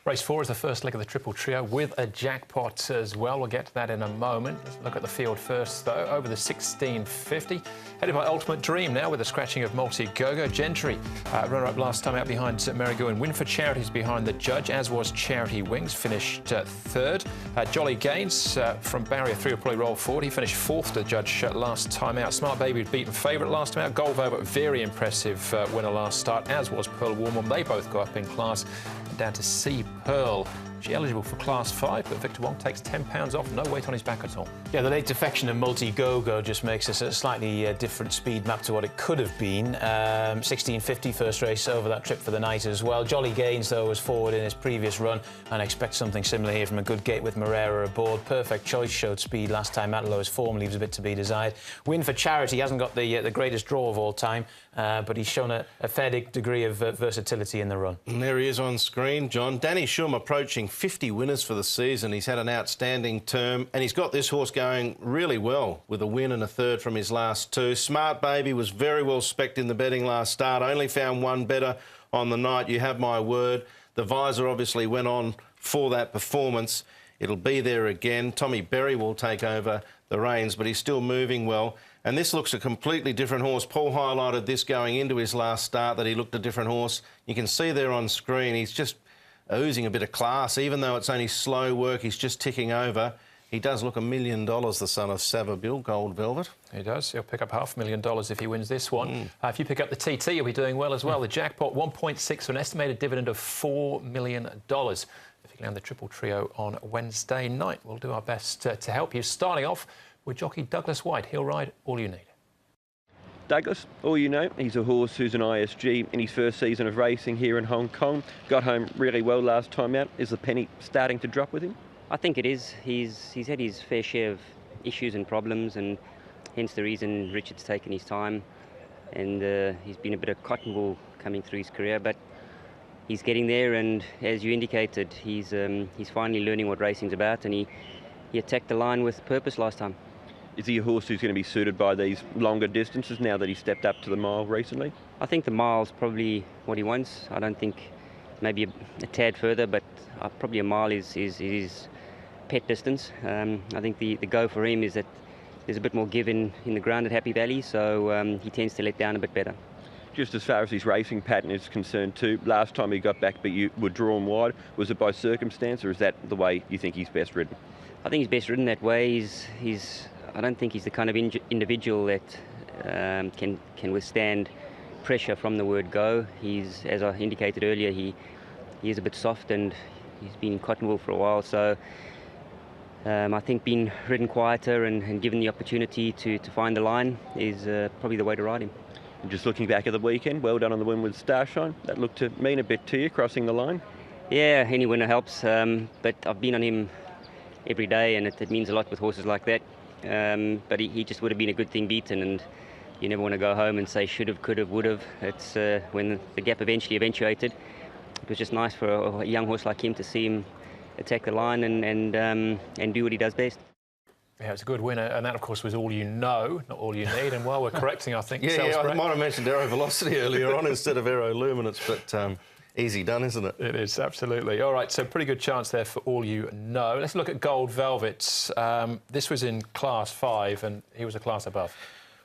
Race 4 is the first leg of the triple trio with a jackpot as well. We'll get to that in a moment. Let's look at the field first, though. Over the 1650, headed by Ultimate Dream now with a scratching of Multi Go-Go. Gentry, runner-up last time out behind Merigo and Win for Charity's behind the judge, as was Charity Wings, finished third. Jolly Gaines from Barrier 3 will probably roll forward. He finished fourth to the judge last time out. Smart Baby was beaten favourite last time out. Gold Velvet, very impressive winner last start, as was Pearl Warm. They both go up in class. Down to C Pearl. She's eligible for Class 5, but Victor Wong takes £10 off. No weight on his back at all. Yeah, the late defection of Multi Go-Go just makes this a slightly different speed map to what it could have been. 1650 first race over that trip for the night as well. Jolly Gaines, though, was forward in his previous run, and I expect something similar here from a good gate with Moreira aboard. Perfect Choice showed speed last time at lowest form, leaves a bit to be desired. Win for Charity hasn't got the greatest draw of all time, but he's shown a fair degree of versatility in the run. And there he is on screen, John. Danny Shum approaching 50 winners for the season. He's had an outstanding term, and he's got this horse going really well with a win and a third from his last two. Smart Baby was very well specced in the betting last start. Only found one better on the night. You have my word. The visor obviously went on for that performance. It'll be there again. Tommy Berry will take over the reins, but he's still moving well. And this looks a completely different horse. Paul highlighted this going into his last start, that he looked a different horse. You can see there on screen, he's just oozing a bit of class. Even though it's only slow work, he's just ticking over. He does look $1 million, the son of Savabeel, Gold Velvet. He does. He'll pick up $500,000 if he wins this one. If you pick up the TT, you'll be doing well as well. The jackpot, 1.6 for an estimated dividend of $4 million. If you can land the triple trio on Wednesday night, we'll do our best to help you. Starting off with jockey Douglas White. He'll ride All You Need. Douglas, all you know, he's a horse who's an ISG in his first season of racing here in Hong Kong. Got home really well last time out. Is the penny starting to drop with him? I think it is. He's had his fair share of issues and problems, and hence the reason Richard's taken his time. And he's been a bit of cotton wool coming through his career, but he's getting there. And as you indicated, he's finally learning what racing's about, and he attacked the line with purpose last time. Is he a horse who's going to be suited by these longer distances now that he's stepped up to the mile recently? I think the mile's probably what he wants. I don't think maybe a tad further, but probably a mile is his pet distance. I think the go for him is that there's a bit more give in the ground at Happy Valley, so he tends to let down a bit better. Just as far as his racing pattern is concerned too, last time he got back but you were drawn wide, was it by circumstance, or is that the way you think he's best ridden? I think he's best ridden that way. I don't think he's the kind of individual that can withstand pressure from the word go. He's, as I indicated earlier, he is a bit soft, and he's been in cotton wool for a while. So I think being ridden quieter and given the opportunity to find the line is probably the way to ride him. And just looking back at the weekend, well done on the win with Starshine. That looked to mean a bit to you, crossing the line. Yeah, any winner helps, but I've been on him every day, and it means a lot with horses like that. But he just would have been a good thing beaten, and you never want to go home and say should have, could have, would have. It's when the gap eventually eventuated. It was just nice for a young horse like him to see him attack the line and do what he does best. Yeah, it's a good winner, and that, of course, was All You Know, not All You Need. And while we're correcting, I think... I might have mentioned Aero Velocity earlier on instead of Aero Luminance, but easy done, isn't it? It is, absolutely. All right, so pretty good chance there for All You Know. Let's look at Gold Velvet. This was in Class 5, and he was a class above.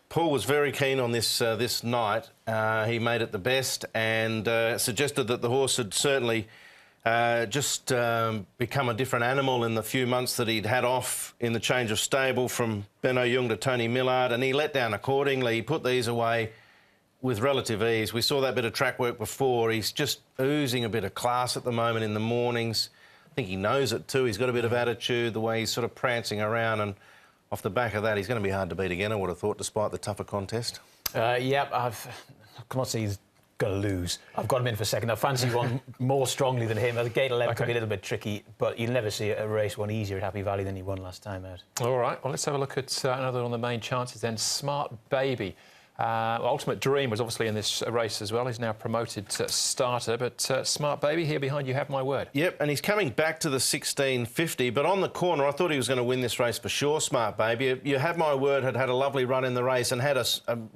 Paul was very keen on this this night. He made it the best and suggested that the horse had certainly just become a different animal in the few months that he'd had off in the change of stable from Benno Jung to Tony Millard, and he let down accordingly. He put these away with relative ease. We saw that bit of track work before. He's just oozing a bit of class at the moment in the mornings. I think he knows it too. He's got a bit of attitude, the way he's sort of prancing around, and off the back of that, he's going to be hard to beat again, I would have thought, despite the tougher contest. Yeah, I cannot say he's going to lose. I've got him in for second. I fancy one more strongly than him. The gate 11 could be a little bit tricky, but you'll never see a race one easier at Happy Valley than he won last time out. All right, well, let's have a look at another on the main chances then. Smart Baby. Ultimate Dream was obviously in this race as well. He's now promoted to starter, but Smart Baby here behind You Have My Word. Yep, and he's coming back to the 1650, but on the corner, I thought he was going to win this race for sure, Smart Baby. You Have My Word had a lovely run in the race and had a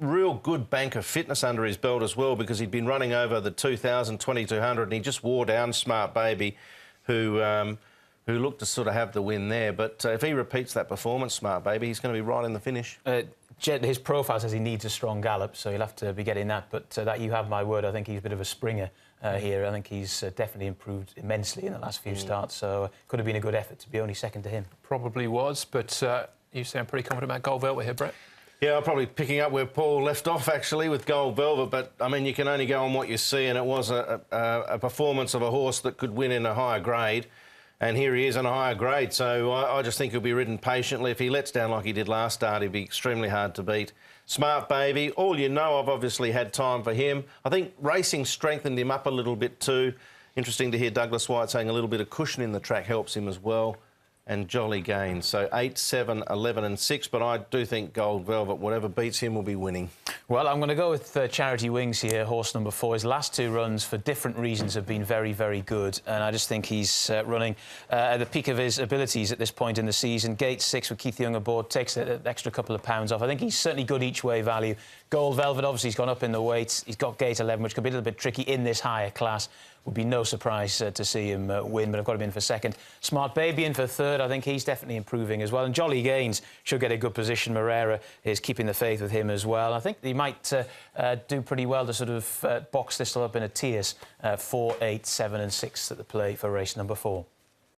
real good bank of fitness under his belt as well, because he'd been running over the 2,000, 2,200, and he just wore down Smart Baby. who looked to sort of have the win there. But if he repeats that performance, Smart Baby, he's going to be right in the finish. His profile says he needs a strong gallop, so he'll have to be getting that. But that you have my word, I think he's a bit of a springer here. I think he's definitely improved immensely in the last few starts, so could have been a good effort to be only second to him. Probably was, but you sound pretty confident about Gold Velvet here, Brett. Yeah, I'm probably picking up where Paul left off, actually, with Gold Velvet. But, I mean, you can only go on what you see, and it was a performance of a horse that could win in a higher grade. And here he is in a higher grade, so I just think he'll be ridden patiently. If he lets down like he did last start, he'll be extremely hard to beat. Smart Baby, all you know, I've obviously had time for him. I think racing strengthened him up a little bit too. Interesting to hear Douglas White saying a little bit of cushion in the track helps him as well. And Jolly Gains. So 8, 7, 11 and 6, but I do think Gold Velvet, whatever beats him, will be winning. Well, I'm going to go with Charity Wings here, horse number 4. His last 2 runs, for different reasons, have been very, very good. And I just think he's running at the peak of his abilities at this point in the season. Gate 6 with Keith Young aboard takes an extra couple of pounds off. I think he's certainly good each way value. Gold Velvet, obviously, he's gone up in the weights. He's got Gate 11, which could be a little bit tricky in this higher class. Would be no surprise to see him win, but I've got him in for second. Smart Baby in for third. I think he's definitely improving as well. And Jolly Gains should get a good position. Moreira is keeping the faith with him as well. I think he might do pretty well to sort of box this up in a tiers. 4, 8, 7 and 6 at the play for race number 4.